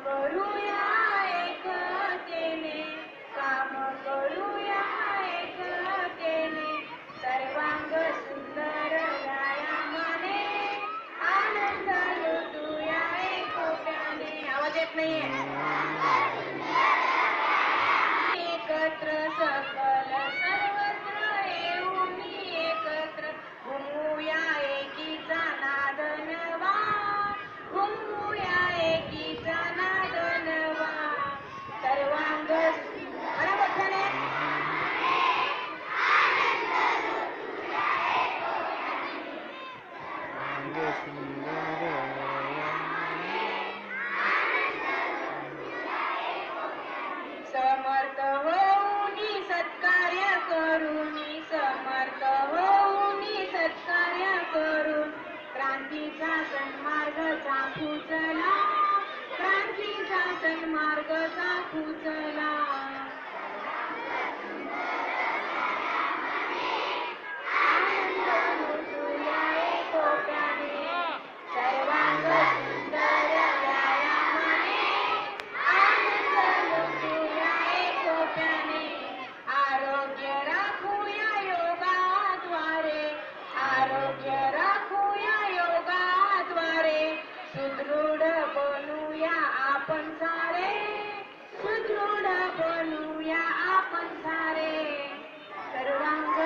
करूया एकतेने, काम करूया एकतेने, सर्वांग सुंदर व्यायामाने, आनंद लुटूया एकोप्याने. आवाज येत नाहीये. एकत्र सकल सर्वत्र येऊन एकत्र घुमूया एकीचा नाद नवा, घुमूया एकीचा नाद नवा, सर्वांग म्हणा मोठ्याने. समर्थ होऊनी सत्कार्य करूनी, समर्थ होऊनी सत्कार्य करून, क्रांतीचा सन्मार्ग चाखू चला, क्रांतीचा सन्मार्ग चाखू चला. आनंद लुटूया एकोप्याने, सर्वांग सुंदर व्यायामाने, आनंद लुटूया एकोप्याने, आरोग्य राखूया योगाद्वारे, आरोग्य राखूया योगाद्वारे, सुदृढ बनूया आपण सारे, सुदृढ बनूया आपण सारे, सर्वांग